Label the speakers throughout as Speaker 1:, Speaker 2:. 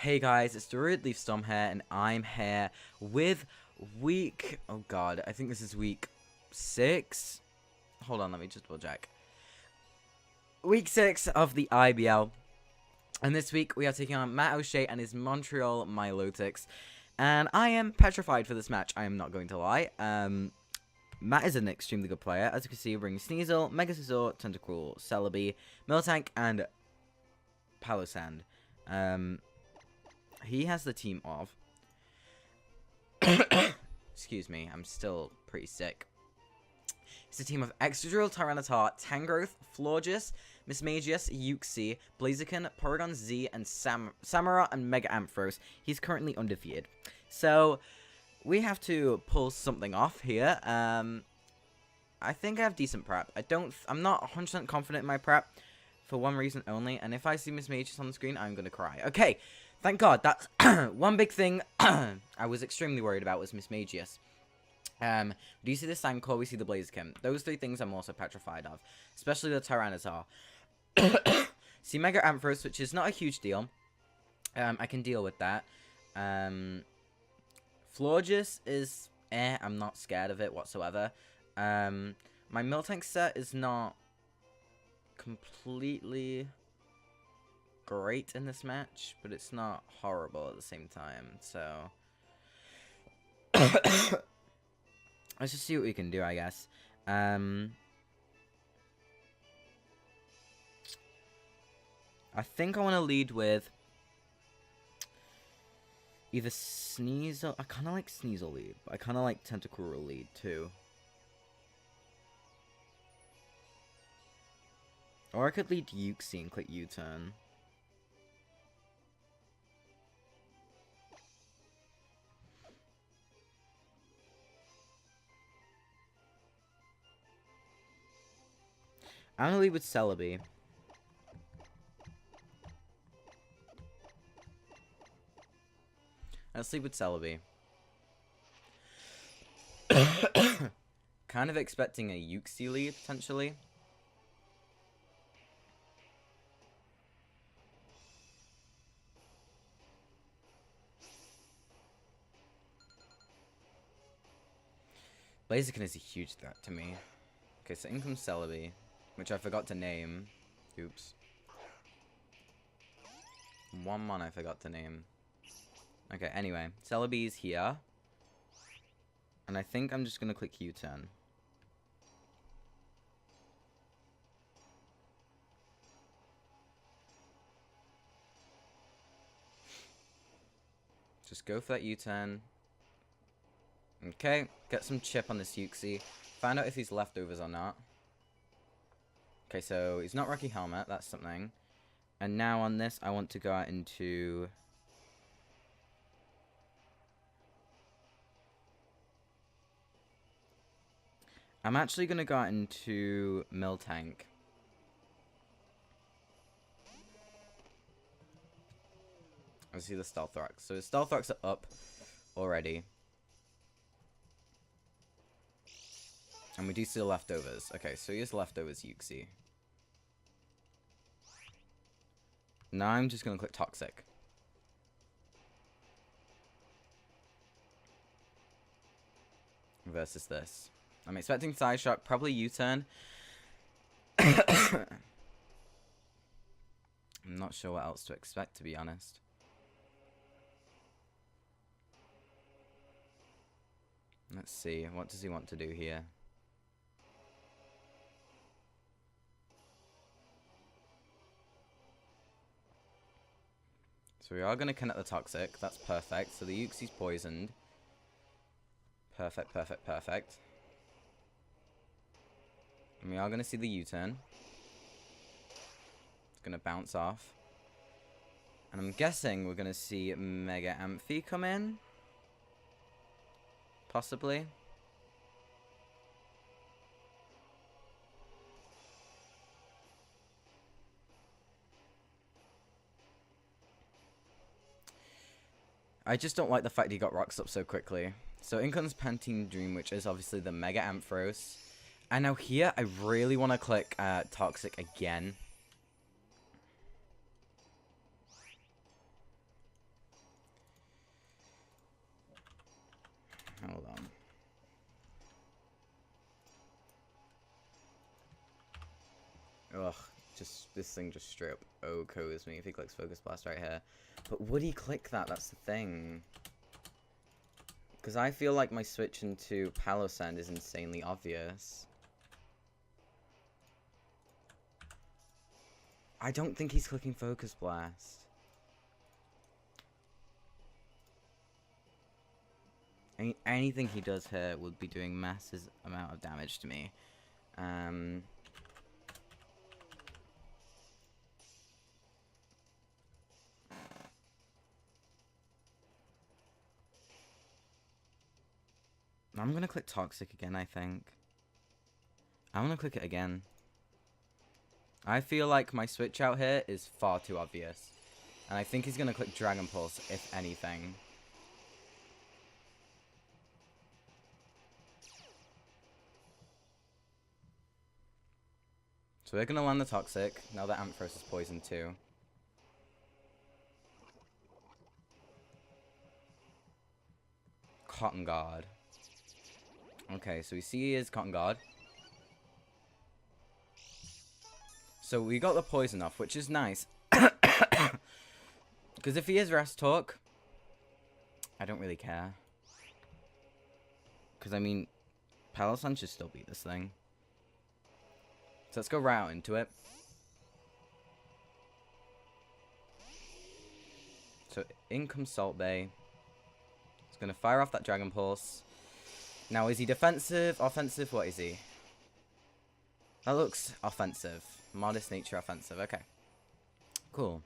Speaker 1: Hey guys, it's DarudeLeafStorm here, and I'm here with week... Oh god, I think this is week 6. Hold on, let me just double check. Week 6 of the IBL. And this week we are taking on MattOshea and his Montreal Milotics. And I am petrified for this match, I am not going to lie. Matt is an extremely good player. As you can see, bringing Sneasel, Megasazor, Tentacruel, Celebi, Miltank, and Palossand. He has the team of... Excuse me, I'm still pretty sick. It's a team of Excadrill, Tyranitar, Tangrowth, Florges, Mismagius, Uxie, Blaziken, Porygon Z, and Samara and Mega Ampharos. He's currently undefeated. So, we have to pull something off here. I think I have decent prep. I'm not 100% confident in my prep for one reason only, and if I see Mismagius on the screen, I'm going to cry. Okay, thank God. That's one big thing I was extremely worried about was Mismagius. Do you see the Sankor? We see the Blaziken. Those three things I'm also petrified of, especially the Tyranitar. See Mega Ampharos, which is not a huge deal. I can deal with that. Florges is I'm not scared of it whatsoever. My Miltank set is not completely great in this match, but it's not horrible at the same time, so let's just see what we can do, I guess. I think I want to lead with either Sneasel. I kind of like Sneasel lead, but I kind of like Tentacruel lead too. Or I could lead Uxie and click U-turn. I'm gonna lead with Celebi. Let's lead with Celebi. Kind of expecting a Uxie lead, potentially. Blaziken is a huge threat to me. Okay, so in comes Celebi, which I forgot to name. Oops. Wmar I forgot to name. Okay, anyway, Celebi is here. And I think I'm just going to click U-turn. Just go for that U-turn. Okay, get some chip on this Uxie. Find out if he's leftovers or not. Okay, so he's not Rocky Helmet, that's something. And now on this, I want to go out into... I'm actually going to go out into Miltank. I see the Stealth Rocks. So his Stealth Rocks are up already. And we do see the leftovers. Okay, so here's leftovers Uxie. Now I'm just going to click Toxic. Versus this. I'm expecting Side Shock, probably U-turn. I'm not sure what else to expect, to be honest. Let's see, what does he want to do here? So we are going to connect the Toxic, that's perfect. So the Uxie's poisoned. Perfect, perfect, perfect. And we are going to see the U-turn. It's going to bounce off. And I'm guessing we're going to see Mega Amphi come in. Possibly. I just don't like the fact he got rocks up so quickly. So in comes Pantene Dream, which is obviously the Mega Ampharos. And now here, I really want to click Toxic again. this thing just straight up OHKOs me if he clicks Focus Blast right here. But would he click that? That's the thing. Because I feel like my switch into Palossand is insanely obvious. I don't think he's clicking Focus Blast. Anything he does here would be doing massive amount of damage to me. I'm gonna click Toxic again, I think. I'm gonna click it again. I feel like my switch out here is far too obvious. And I think he's gonna click Dragon Pulse, if anything. So we're gonna land the Toxic, now that Ampharos is poisoned too. Cotton Guard. Okay, so we see he is Cotton Guard. So we got the poison off, which is nice. Because if he is Rest Talk, I don't really care. Because, I mean, Palossand should still beat this thing. So let's go right out into it. So in comes Salt Bay. He's going to fire off that Dragon Pulse. Now, is he defensive, offensive? What is he? That looks offensive. Modest nature offensive. Okay. Cool.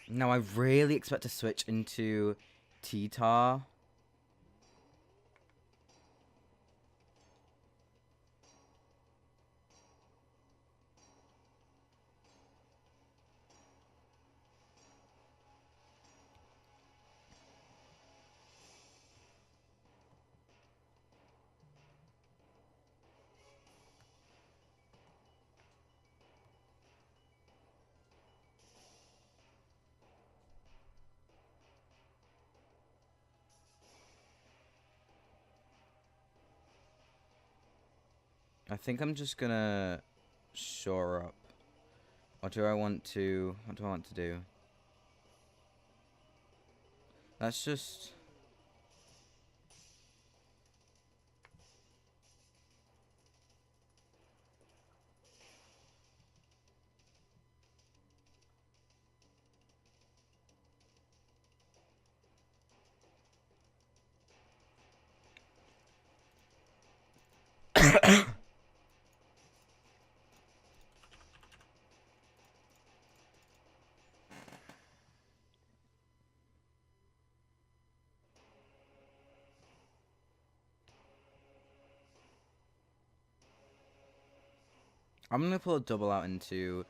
Speaker 1: Now, I really expect to switch into T-Tar. I think I'm just gonna shore up. What do I want to do? Let's just... I'm gonna pull a double out into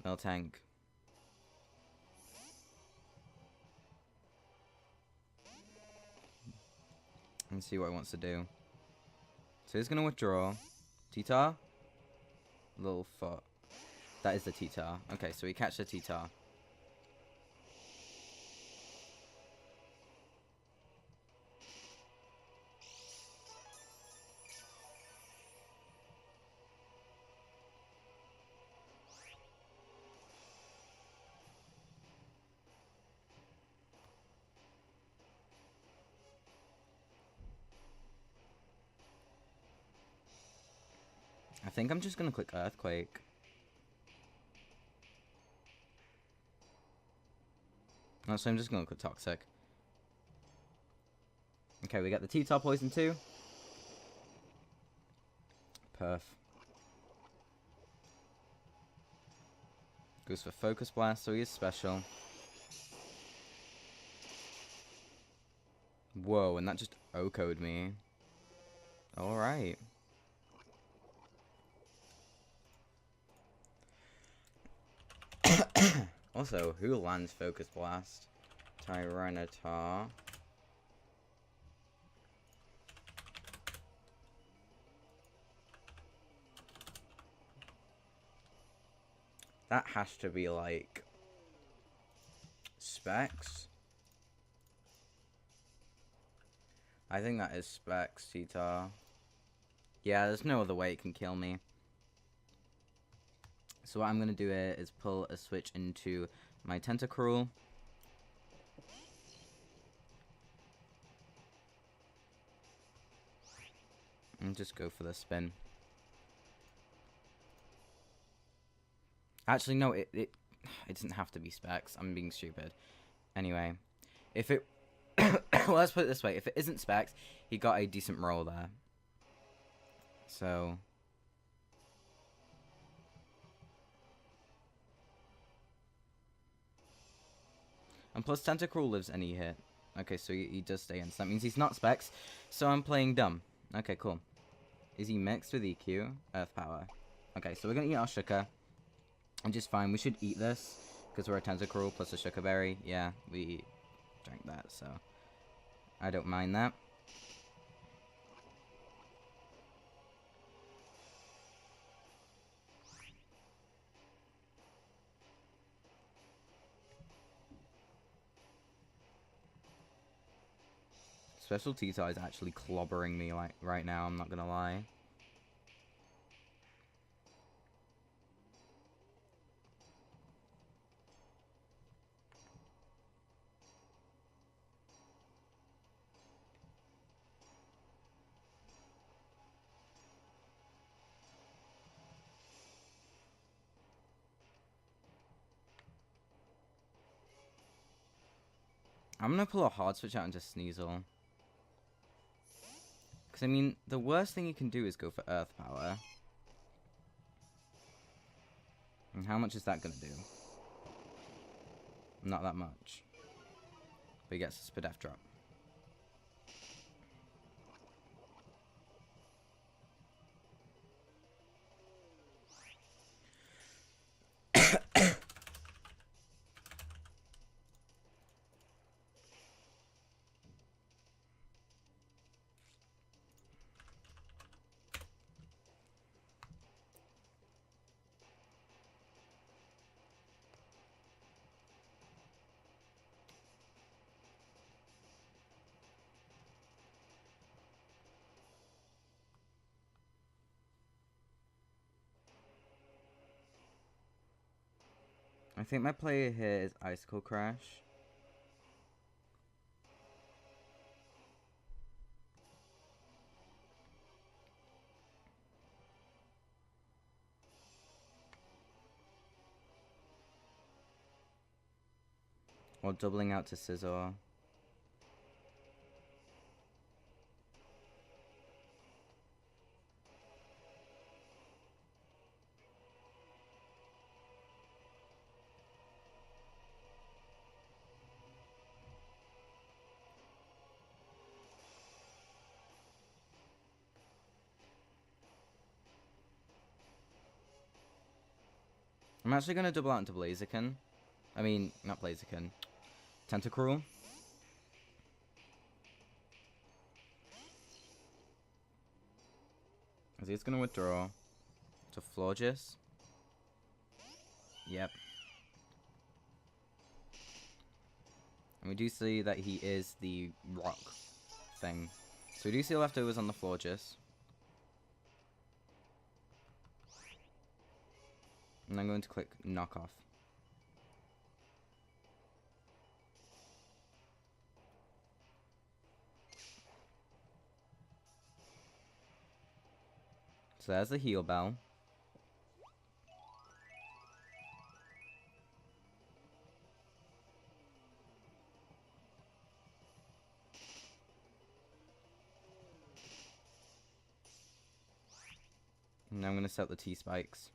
Speaker 1: Miltank. And see what he wants to do. So he's gonna withdraw. T-Tar? Little foot. That is the T-Tar. Okay, so we catch the T-Tar. I think I'm just gonna click Earthquake. No, so I'm just gonna click Toxic. Okay, we get the T-Tar poison too. Perf. Goes for Focus Blast, so he is special. Whoa, and that just OHKO'd me. Alright. Also, who lands Focus Blast? Tyranitar. That has to be like Specs. I think that is Specs, T-Tar. Yeah, there's no other way it can kill me. So what I'm going to do here is pull a switch into my Tentacruel. And just go for the spin. Actually, no, it doesn't have to be Specs. I'm being stupid. Anyway, if it... well, let's put it this way. If it isn't Specs, he got a decent roll there. So... and plus, Tentacruel lives any hit. Okay, so he does stay in. So that means he's not Specs. So I'm playing dumb. Okay, cool. Is he mixed with EQ? Earth Power. Okay, so we're going to eat our Sugar. And just fine. We should eat this. Because we're a Tentacruel plus a Sugar Berry. Yeah, we drank that, so... I don't mind that. Special T-Tie is actually clobbering me like right now, I'm not gonna lie. I'm gonna pull a hard switch out into Sneasel. Because, I mean, the worst thing you can do is go for Earth Power. And how much is that gonna do? Not that much. But he gets a Spadef drop. I think my play here is Icicle Crash. Or doubling out to Scizor. I'm actually going to double out into Blaziken. I mean, not Blaziken. Tentacruel. Is he just going to withdraw to Florges? Yep. And we do see that he is the rock thing. So we do see leftovers on the Florges. And I'm going to click knock off. So there's the heal bell. And now I'm going to set the T-spikes.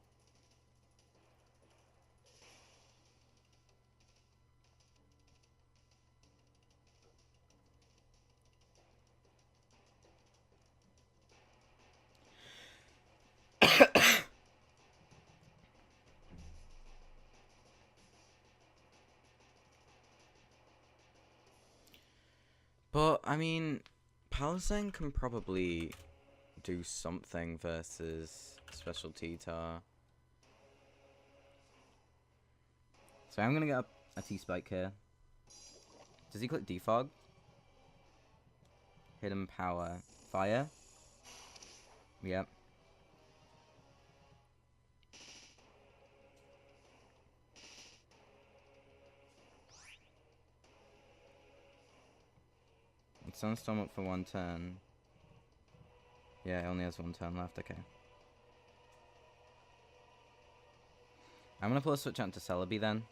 Speaker 1: But, I mean, Palisang can probably do something versus Special T-Tar. So I'm going to get a T-Spike here. Does he click Defog? Hidden Power. Fire? Yep. Sunstorm up for 1 turn. Yeah, it only has 1 turn left, okay. I'm gonna pull a switch out to Celebi then.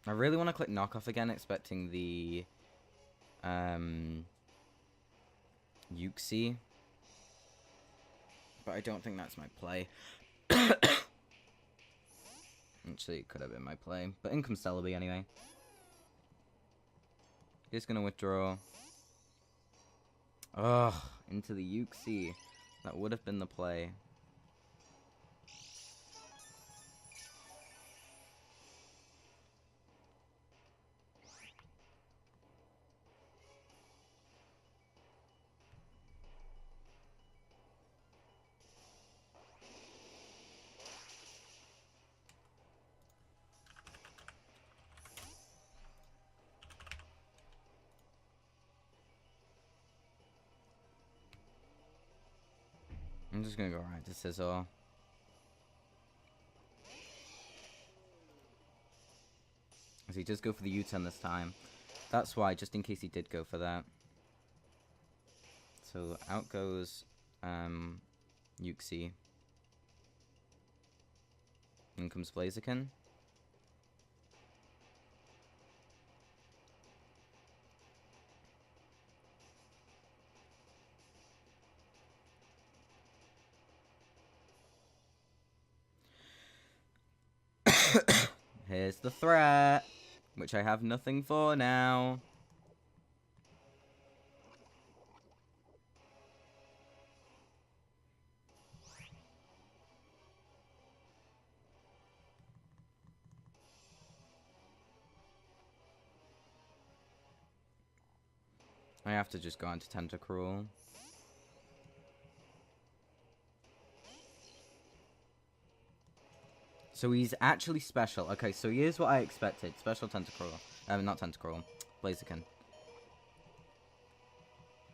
Speaker 1: I really want to click knockoff again, expecting the Yuxi. But I don't think that's my play. Actually, it could have been my play. But in comes Celebi anyway. He's gonna withdraw. Ugh, into the Yuxi. That would have been the play. I'm just gonna go right to Scizor. So he does go for the U-turn this time. That's why, just in case he did go for that. So out goes Yuxi. In comes Blaziken. Here's the threat, which I have nothing for now. I have to just go on to Tentacruel. So he's actually special. Okay, so here's what I expected. Special Tentacruel. Not Tentacruel. Blaziken.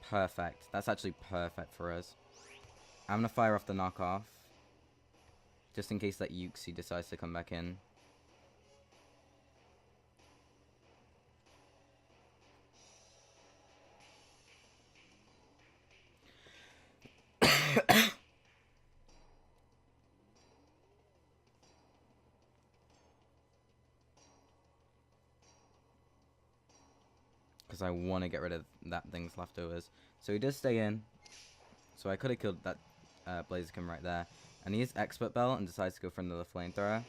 Speaker 1: Perfect. That's actually perfect for us. I'm going to fire off the knockoff. Just in case that Yuxi decides to come back in. Because I want to get rid of that thing's leftovers. So he does stay in. So I could have killed that Blaziken right there. And he is Expert Belt and decides to go for another Flamethrower.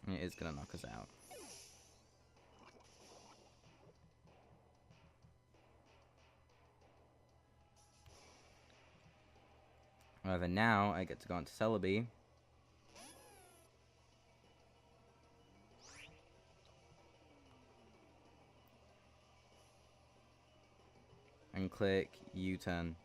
Speaker 1: And it is going to knock us out. However, now I get to go on to Celebi. And click U-turn.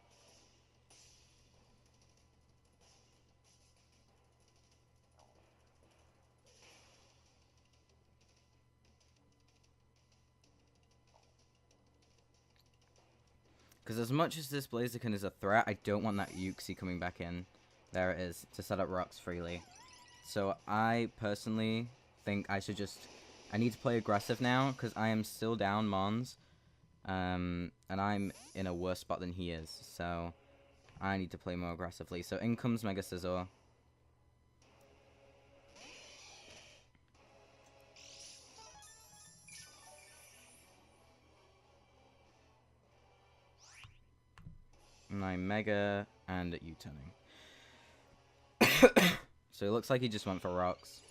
Speaker 1: Because as much as this Blaziken is a threat, I don't want that Yuxi coming back in. There it is, to set up rocks freely. So I personally think I should just... I need to play aggressive now, because I am still down Mons. And I'm in a worse spot than he is. So I need to play more aggressively. So in comes Mega Scizor. And I'm Mega and U-turning. So it looks like he just went for rocks.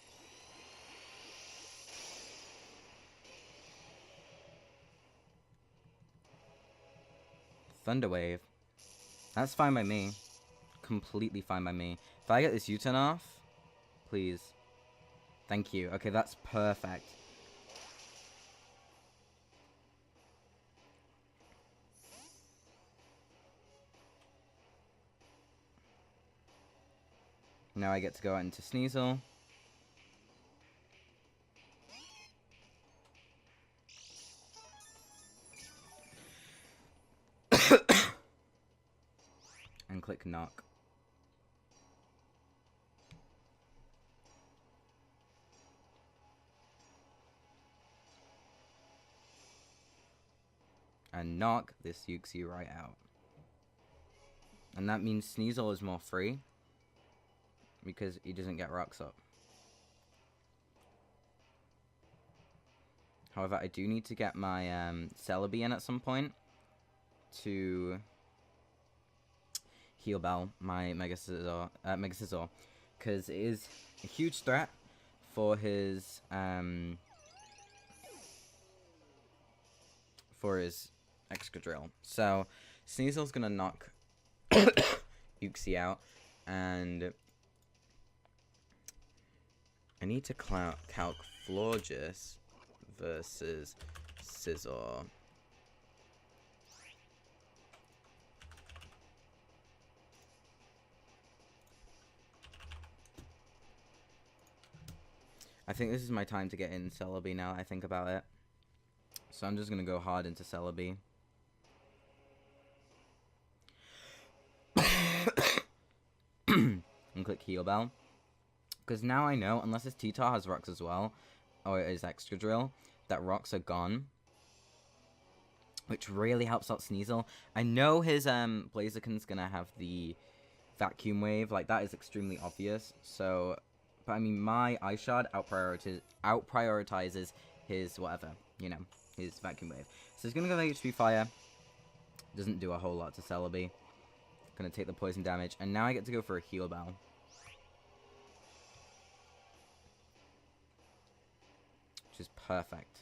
Speaker 1: Thunder Wave. That's fine by me. Completely fine by me. If I get this U-turn off, please. Thank you. Okay, that's perfect. Now I get to go out into Sneasel. And click knock. And knock this Yuxi right out. And that means Sneasel is more free, because he doesn't get rocks up. However, I do need to get my Celebi in at some point to heal Bell my Mega Scizor, because it is a huge threat for his Excadrill. So Sneasel's gonna knock Uxie out, and I need to calc Florges versus Scizor. I think this is my time to get in Celebi now that I think about it. So I'm just going to go hard into Celebi. And click Heal Bell. Because now I know, unless his T-Tar has rocks as well, or his Excadrill, that rocks are gone. Which really helps out Sneasel. I know his Blaziken's going to have the Vacuum Wave. Like, that is extremely obvious. So, but I mean, my Shard out-prioritizes his whatever, you know, his Vacuum Wave. So he's going to go HP Fire. Doesn't do a whole lot to Celebi. Going to take the poison damage. And now I get to go for a Heal Bell. Which is perfect.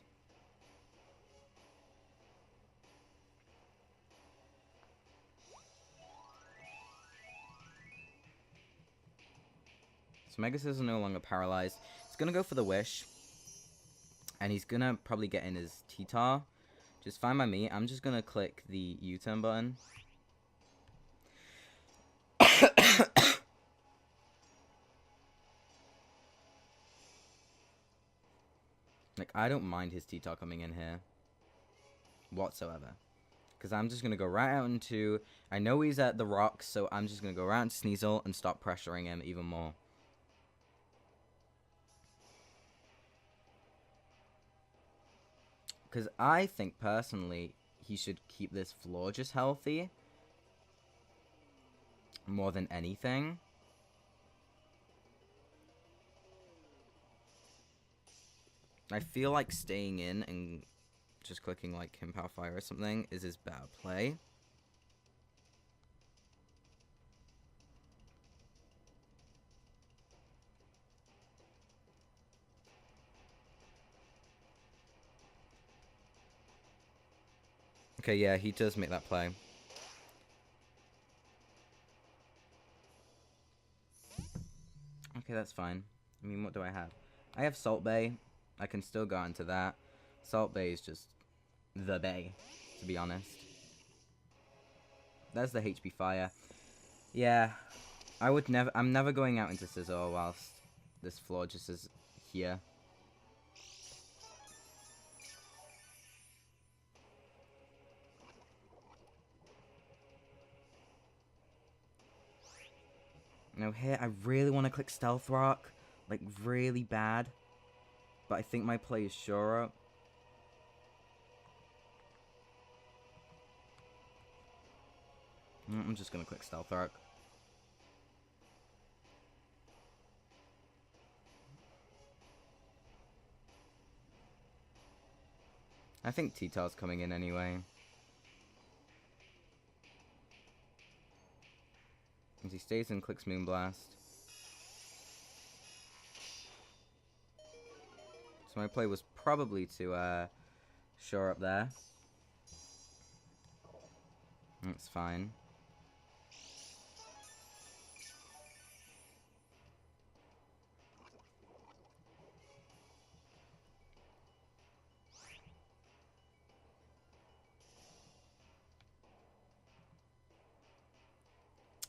Speaker 1: So Megasis is no longer paralyzed. He's going to go for the Wish. And he's going to probably get in his T-Tar. Just fine by me. I'm just going to click the U-turn button. Like, I don't mind his T-Tar coming in here. Whatsoever. Because I'm just going to go right out into... I know he's at the rocks, so I'm just going to go right into Sneasel and stop pressuring him even more. Because I think, personally, he should keep this Florges healthy. More than anything. I feel like staying in and just clicking like Kimpow Fire or something is his better play. Okay, yeah, he does make that play. Okay, that's fine. I mean, what do I have? I have Salt Bay. I can still go into that. Salt Bay is just the bay, to be honest. There's the HP Fire. Yeah, I'm never going out into Scizor whilst this floor just is here. Now here, I really want to click Stealth Rock. Like, really bad. But I think my play is surer. I'm just going to click Stealth Rock. I think T-Tar's coming in anyway. As he stays and clicks Moonblast. So my play was probably to shore up there. That's fine.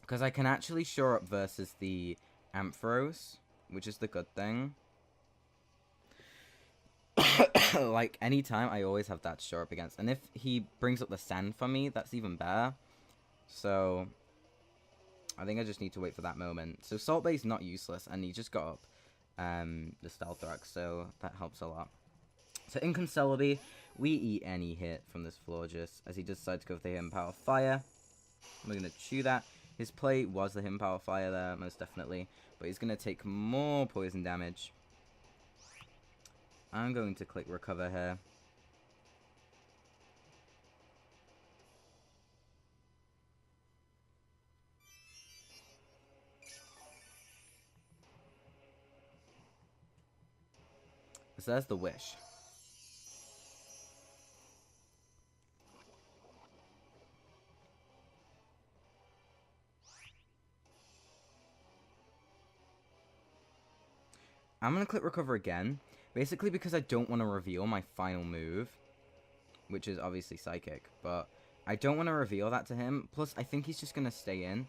Speaker 1: Because I can actually shore up versus the Ampharos, which is the good thing. Like, anytime, I always have that to show up against. And if he brings up the sand for me, that's even better. So, I think I just need to wait for that moment. So, Salt Bay's not useless, and he just got up the Stealth Rock, so that helps a lot. So, in Concellaby, we eat any hit from this Florges, as he decides to go for the Hidden Power Fire. We're going to chew that. His play was the Hidden Power Fire there, most definitely. But he's going to take more poison damage. I'm going to click Recover here. So there's the Wish. I'm going to click Recover again. Basically because I don't want to reveal my final move. Which is obviously Psychic. But I don't want to reveal that to him. Plus, I think he's just going to stay in.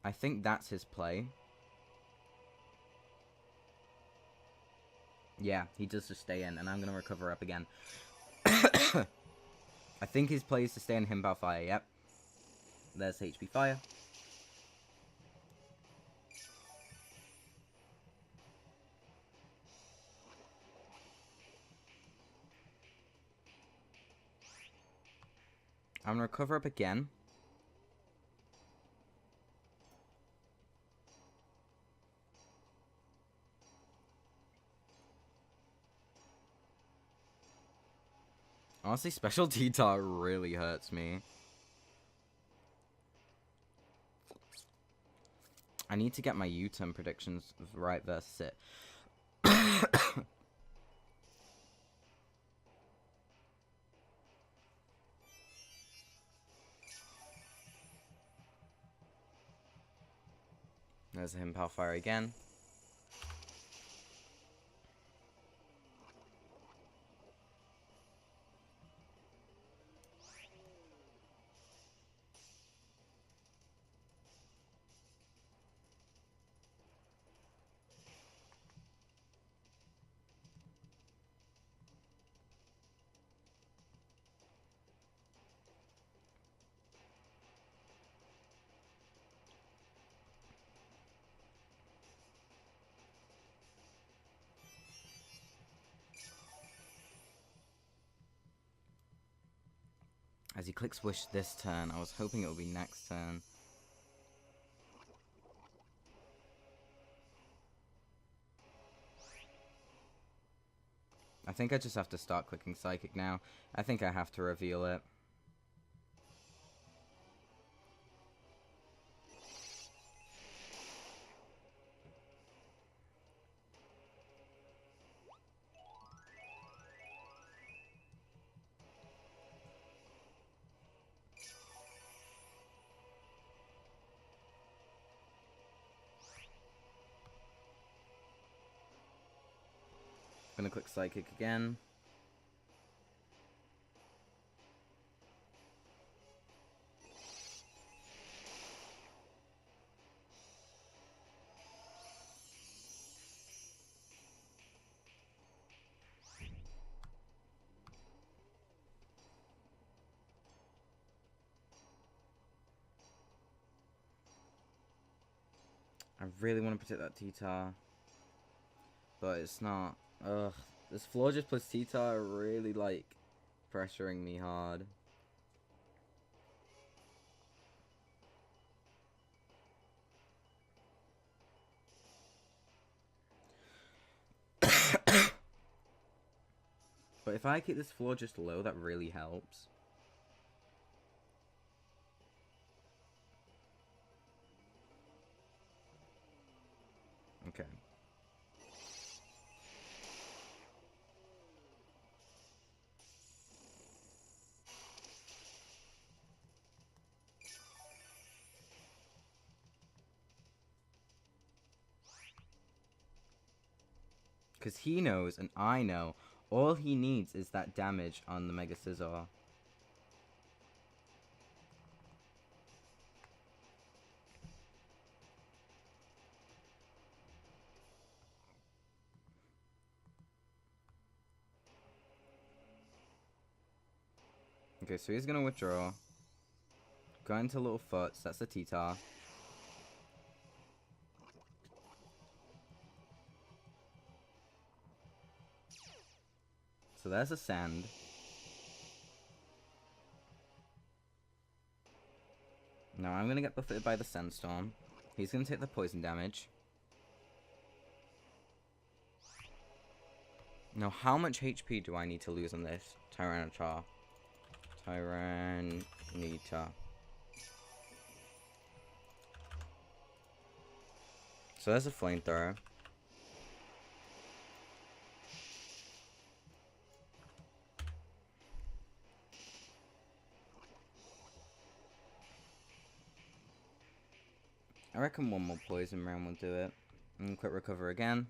Speaker 1: I think that's his play. Yeah, he does just stay in. And I'm going to recover up again. I think his play is to stay in Himbow Fire. Yep. There's HP Fire. I'm going to recover up again. Honestly, Special T-Tar really hurts me. I need to get my U-turn predictions right versus it. There's a Himbow Fire again. As he clicks Wish this turn, I was hoping it would be next turn. I think I just have to start clicking Psychic now. I think I have to reveal it. Gonna click Psychic again. I really want to protect that T-Tar, but it's not. Ugh, this Florges plus T-Tar are really, like, pressuring me hard. But if I keep this floor just low, that really helps. Okay. Because he knows, and I know, all he needs is that damage on the Mega Scizor. Okay, so he's gonna withdraw. Go into little foots. That's the T-Tar. So there's a sand. Now I'm gonna get buffeted by the sandstorm. He's gonna take the poison damage. Now how much HP do I need to lose on this Tyranitar? Tyranitar. So there's a flamethrower. I reckon one more poison round will do it. And quick recover again.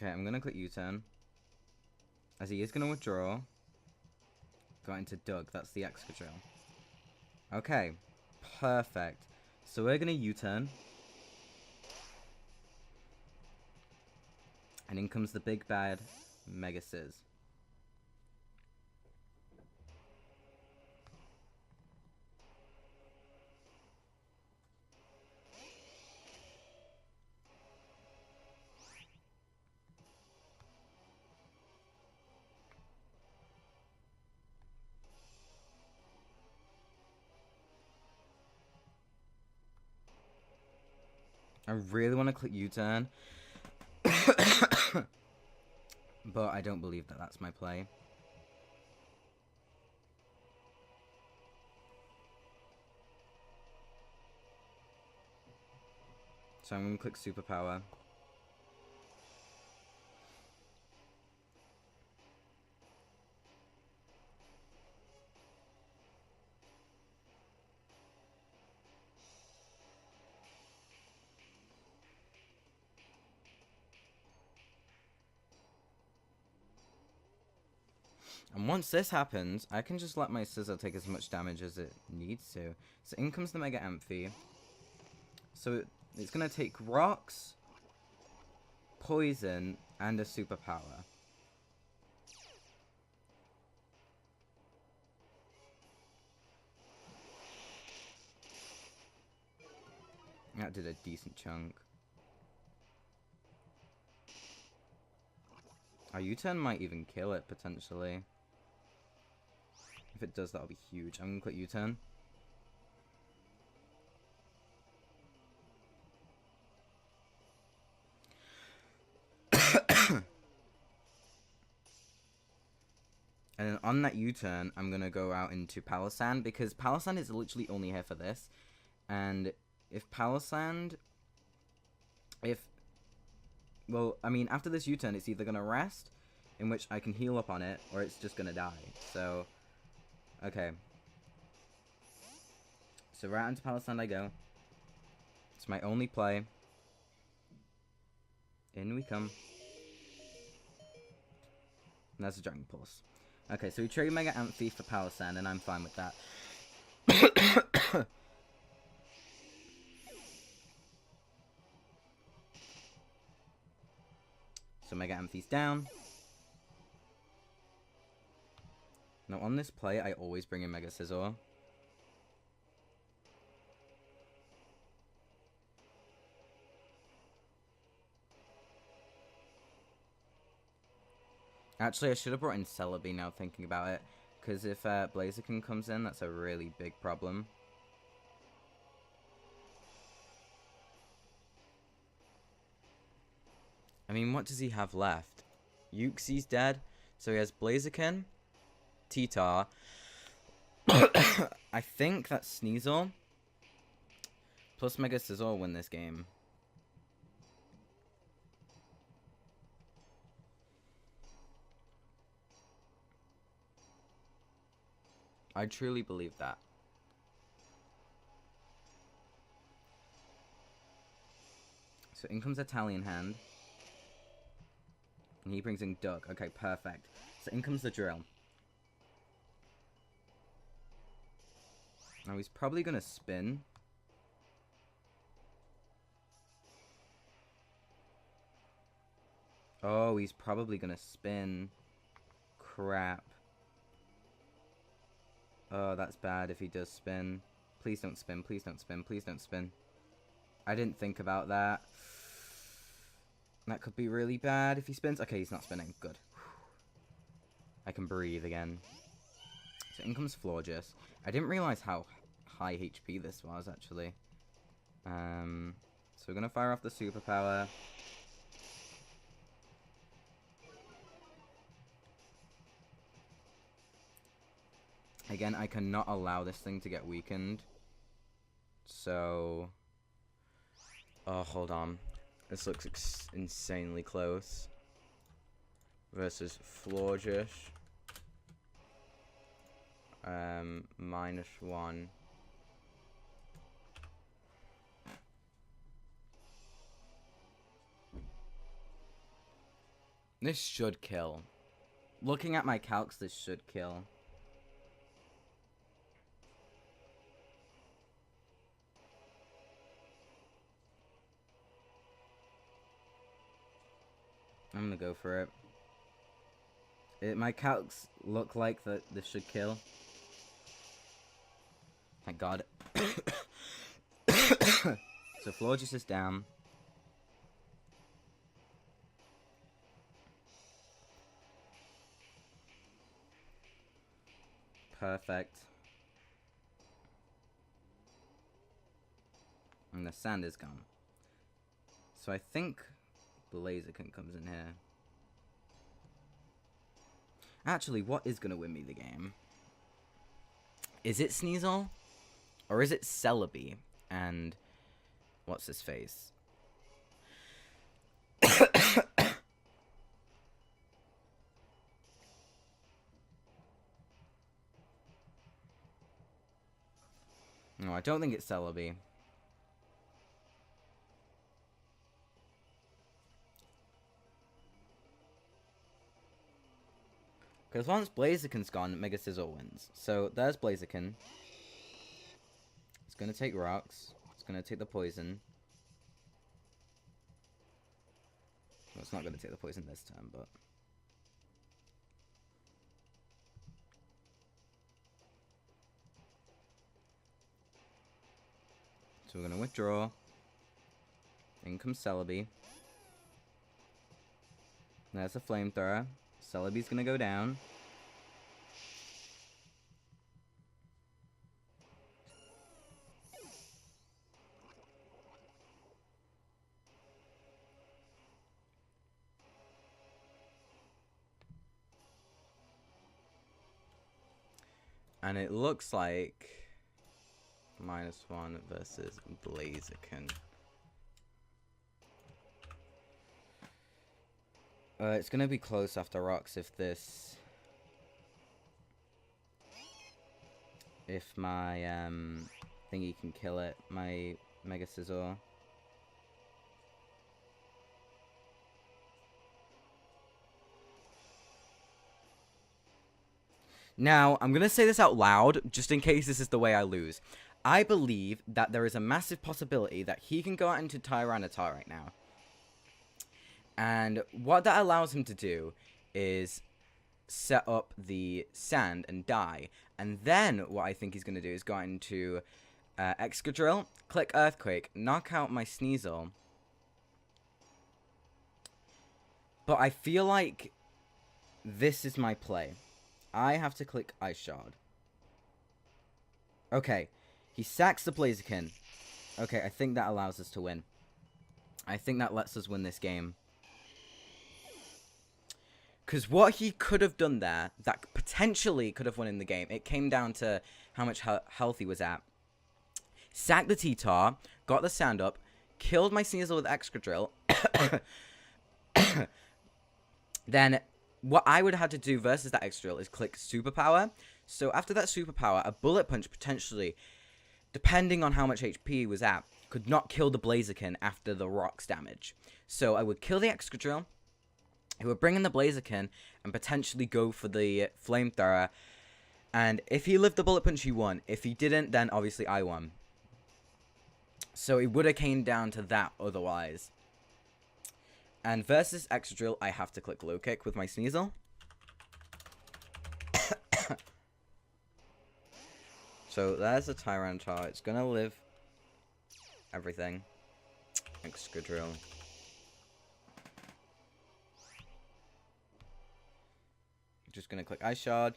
Speaker 1: Okay, I'm gonna click U-turn. As he is gonna withdraw. Go into Doug, that's the Excadrill. Okay, perfect. So we're gonna U-turn. And in comes the big bad Mega Sizz. I really want to click U-turn. But I don't believe that that's my play. So I'm going to click Superpower. And once this happens, I can just let my Scizor take as much damage as it needs to. So in comes the Mega Amphi. So it's going to take rocks, poison, and a superpower. That did a decent chunk. Our U-turn might even kill it, potentially. If it does, that'll be huge. I'm going to click U-turn. And then on that U-turn, I'm going to go out into Palossand, because Palossand is literally only here for this. And if Palossand... Well, I mean, after this U-turn, it's either going to rest, in which I can heal up on it, or it's just going to die. So, okay. So right into Palossand I go. It's my only play. In we come. And that's a Dragon Pulse. Okay, so we trade Mega Amphi for Palossand, and I'm fine with that. So Mega Amphi's down. Now on this play, I always bring in Mega Scizor. Actually, I should have brought in Celebi now thinking about it. Because if Blaziken comes in, that's a really big problem. I mean, what does he have left? Yuxi's dead, so he has Blaziken, T-Tar. I think that Sneasel plus Mega Scizor win this game. I truly believe that. So in comes Italian Hand. And he brings in Doug. Okay, perfect. So in comes the Drill. Now he's probably going to spin. Oh, he's probably going to spin. Crap. Oh, that's bad if he does spin. Please don't spin, please don't spin, please don't spin. I didn't think about that. That could be really bad if he spins. Okay, he's not spinning. Good. I can breathe again. So in comes Florges. I didn't realize how high HP this was, actually. So we're going to fire off the superpower. Again, I cannot allow this thing to get weakened. So... Oh, hold on. This looks insanely close. Versus Florges. -1. This should kill. Looking at my calcs, this should kill. I'm gonna go for it. My calcs look like that this should kill. Thank God. So Florges is down. Perfect. And the sand is gone. So I think Blaziken comes in here. Actually, what is going to win me the game? Is it Sneasel? Or is it Celebi? And what's his face? No, I don't think it's Celebi. Because once Blaziken's gone, Mega Scizor wins. So there's Blaziken. It's going to take rocks. It's going to take the poison. Well, it's not going to take the poison this time, but... So we're going to withdraw. In comes Celebi. There's a flamethrower. Celebi's gonna go down. And it looks like -1 versus Blaziken. It's gonna be close after rocks if this... If my, thingy can kill it. My Mega Scizor. Now, I'm gonna say this out loud, just in case this is the way I lose. I believe that there is a massive possibility that he can go out into Tyranitar right now. And what that allows him to do is set up the sand and die. And then what I think he's going to do is go into Excadrill, click Earthquake, knock out my Sneasel. But I feel like this is my play. I have to click Ice Shard. Okay, he sacks the Blaziken. Okay, I think that allows us to win. I think that lets us win this game. Because what he could have done there, that potentially could have won in the game, it came down to how much health he was at. Sacked the T-Tar, got the sound up, killed my Sneasel with Excadrill. Then, what I would have had to do versus that Excadrill is click Superpower. So, after that Superpower, a Bullet Punch potentially, depending on how much HP he was at, could not kill the Blaziken after the Rock's damage. So, I would kill the Excadrill. He would bring in the Blaziken and potentially go for the Flamethrower. And if he lived the Bullet Punch, he won. If he didn't, then obviously I won. So it would have came down to that otherwise. And versus Excadrill, I have to click Low Kick with my Sneasel. So there's a Tyranitar. It's going to live everything. Excadrill. Just going to click Ice Shard.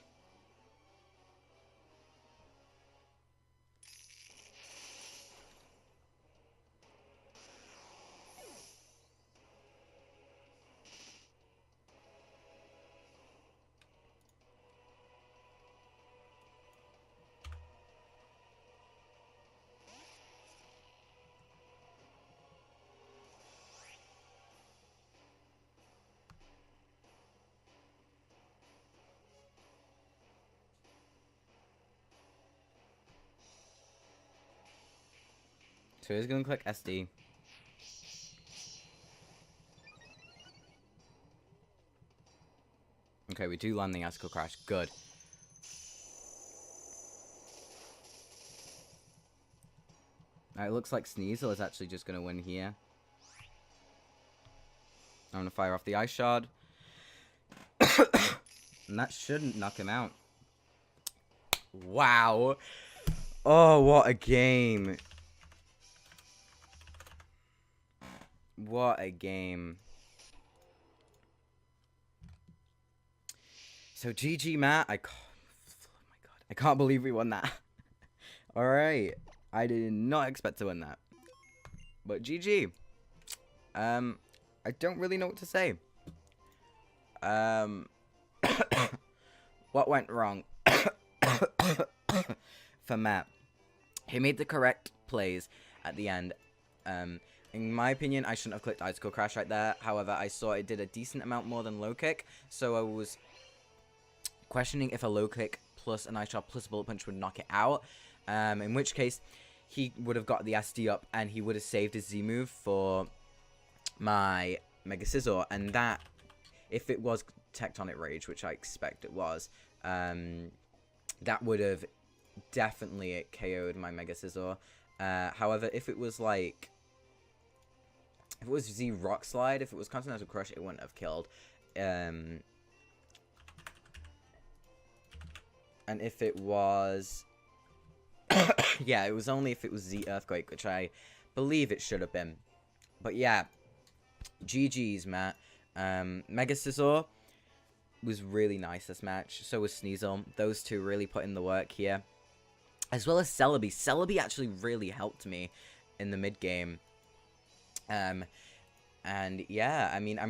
Speaker 1: So he's going to click SD. Okay, we do land the Icicle Crash. Good. It looks like Sneasel is actually just going to win here. I'm going to fire off the Ice Shard. And that shouldn't knock him out. Wow. Oh, what a game. What a game. So GG, Matt. Oh my god. I can't believe we won that. Alright. I did not expect to win that. But GG. I don't really know what to say. What went wrong for Matt? He made the correct plays at the end. In my opinion, I shouldn't have clicked Icicle Crash right there. However, I saw it did a decent amount more than Low Kick. So I was questioning if a Low Kick plus an Ice Shard plus a Bullet Punch would knock it out. In which case, he would have got the SD up and he would have saved his Z move for my Mega Scizor. And that, if it was Tectonic Rage, which I expect it was, that would have definitely KO'd my Mega Scizor. However, if it was like... If it was Z Rock Slide, if it was Continental Crush, it wouldn't have killed. And if it was... yeah, it was only if it was Z Earthquake, which I believe it should have been. But yeah, GG's, Matt. Mega Scizor was really nice this match. So was Sneasel. Those two really put in the work here. As well as Celebi. Celebi actually really helped me in the mid-game. And yeah, I mean, I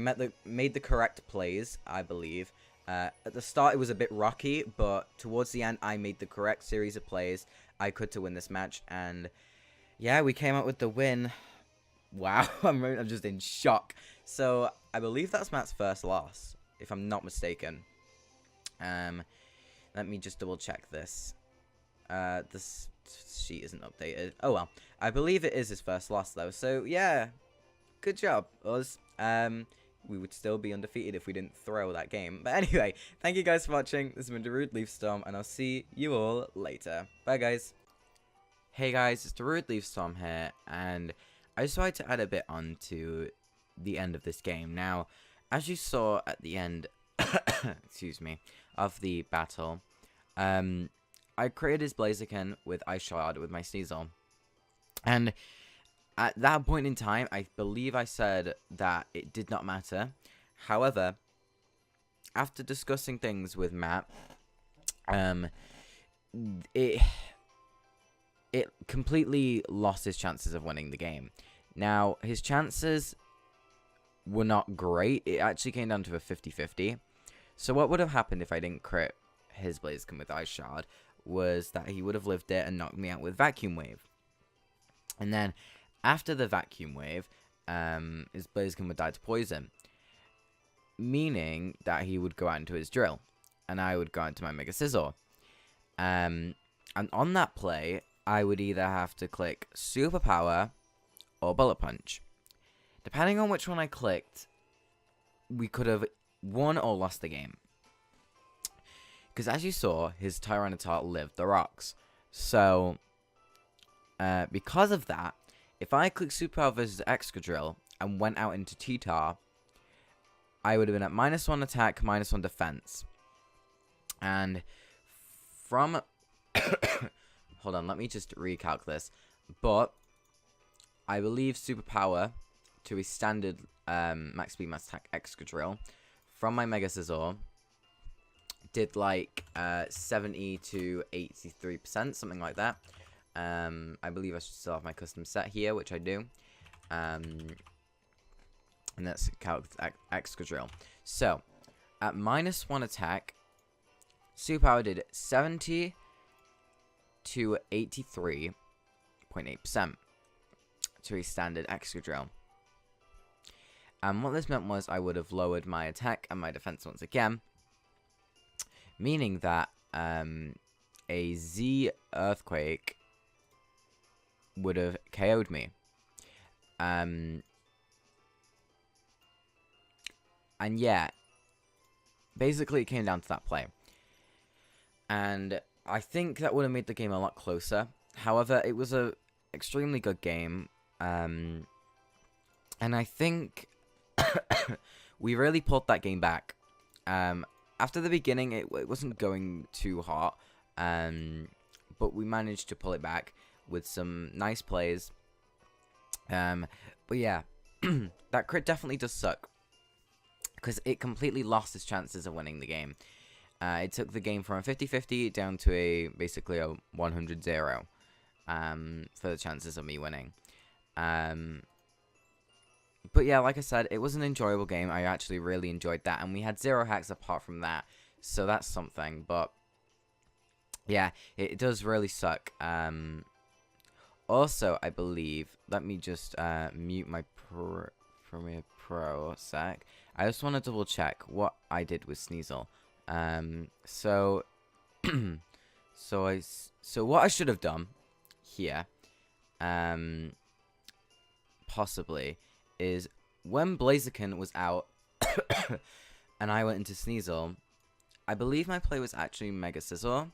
Speaker 1: made the correct plays, I believe. At the start, it was a bit rocky, but towards the end, I made the correct series of plays I could to win this match. And yeah, we came out with the win. Wow, I'm just in shock. So I believe that's Matt's first loss, if I'm not mistaken. Let me just double check this. This sheet isn't updated. Oh well, I believe it is his first loss though. So yeah. Good job, us. We would still be undefeated if we didn't throw that game. But anyway, thank you guys for watching. This has been DarudeLeafStorm, and I'll see you all later. Bye, guys. Hey, guys, it's DarudeLeafStorm here, and I just wanted to add a bit on to the end of this game. Now, as you saw at the end, excuse me, of the battle, I created his Blaziken with Ice Shard with my Sneasel, and at that point in time, I believe I said that it did not matter. However, after discussing things with Matt, it completely lost his chances of winning the game. Now, his chances were not great. It actually came down to a 50-50. So what would have happened if I didn't crit his Blaziken with Ice Shard was that he would have lived it and knocked me out with Vacuum Wave. And then after the Vacuum Wave, his Blaziken would die to Poison, meaning that he would go out into his Drill, and I would go into my Mega Scizor. And on that play, I would either have to click Superpower or Bullet Punch. Depending on which one I clicked, we could have won or lost the game. Because as you saw, his Tyranitar lived the rocks. So, because of that, if I clicked Superpower versus Excadrill and went out into T-Tar, I would have been at -1 attack, -1 defense. And from... Hold on, let me just recalc this. But I believe Superpower to a standard max speed, max attack Excadrill from my Mega Scizor did like 70 to 83%, something like that. I believe I should still have my custom set here, which I do. And that's Excadrill. So, at -1 attack, Superpower did 70 to 83.8% to a standard Excadrill. And what this meant was I would have lowered my attack and my defense once again, meaning that a Z Earthquake would have KO'd me. And yeah, basically it came down to that play. And I think that would have made the game a lot closer. However, it was a extremely good game. And I think we really pulled that game back. After the beginning, it wasn't going too hot. But we managed to pull it back with some nice plays. But yeah, that crit definitely does suck, because it completely lost its chances of winning the game. It took the game from a 50-50 down to basically a 100-0 for the chances of me winning. But yeah, like I said, it was an enjoyable game. I actually really enjoyed that, and we had 0 hacks apart from that, so that's something. But yeah, it does really suck. Also, I believe, let me just mute my Premiere Pro a sec. I just want to double check what I did with Sneasel. So what I should have done here, possibly, is when Blaziken was out and I went into Sneasel, I believe my play was actually Mega Scizor,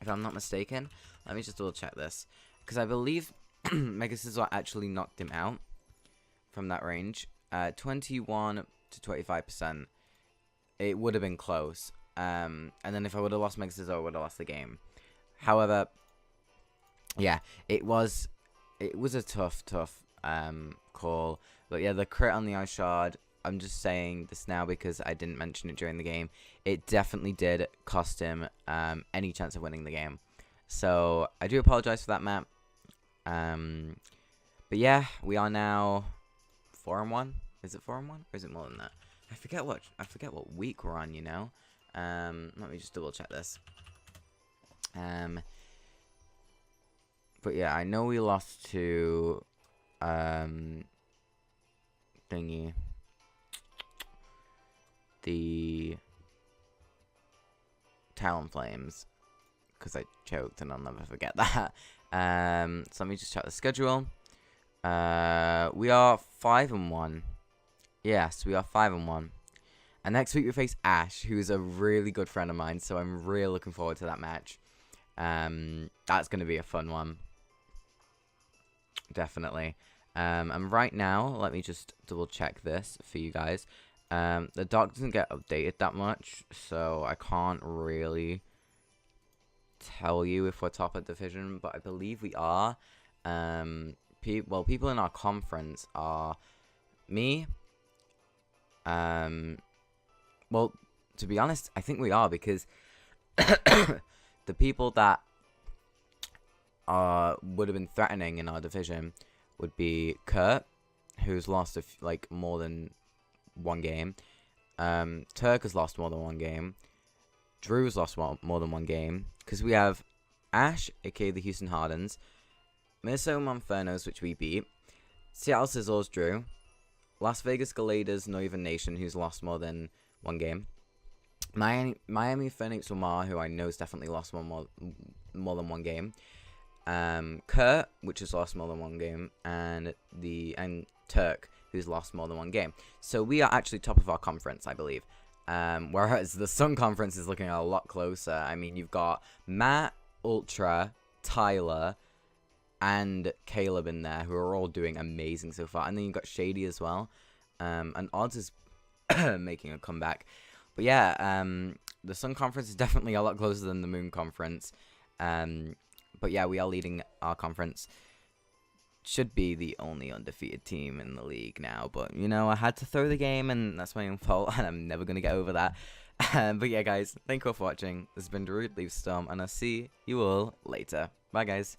Speaker 1: if I'm not mistaken. Let me just double check this, because I believe Mega Scizor actually knocked him out from that range. 21 to 25%. It would have been close. And then if I would have lost Mega Scizor, I would have lost the game. However, yeah, it was a tough call. But yeah, the crit on the Ice Shard, I'm just saying this now because I didn't mention it during the game. It definitely did cost him any chance of winning the game. So I do apologize for that, Matt. But yeah, we are now 4-1. Is it 4-1 or is it more than that? I forget what week we're on, you know. Let me just double check this. But yeah, I know we lost to thingy, the Talonflames, because I choked and I'll never forget that. So let me just check the schedule. We are 5-1. Yes, we are 5-1. And next week we face Ash, who's a really good friend of mine, so I'm really looking forward to that match. That's going to be a fun one. Definitely. And right now, let me just double check this for you guys. The doc doesn't get updated that much, so I can't really tell you if we're top of division, but I believe we are. Well, people in our conference are me. Well, to be honest, I think we are, because the people that would have been threatening in our division would be Kurt, who's lost like more than one game, Turk has lost more than one game. Drew's lost more than one game. Because we have Ash, aka the Houston Hardens, Minnesota Monfernos, which we beat, Seattle Sizzles, Drew, Las Vegas Galaders, NoivernNation, who's lost more than one game, Miami Phoenix Wmar, who I know has definitely lost more than one game, Kurt, which has lost more than one game, and Turk, who's lost more than one game. So we are actually top of our conference, I believe. Whereas the Sun Conference is looking a lot closer. I mean, you've got Matt, Ultra, Tyler, and Caleb in there, who are all doing amazing so far. And then you've got Shady as well. And Odds is making a comeback. But yeah, the Sun Conference is definitely a lot closer than the Moon Conference. But yeah, we are leading our conference. Should be the only undefeated team in the league now, but you know, I had to throw the game, and that's my own fault, and I'm never gonna get over that. But yeah, guys, thank you all for watching. This has been DarudeLeafStorm, and I'll see you all later. Bye, guys.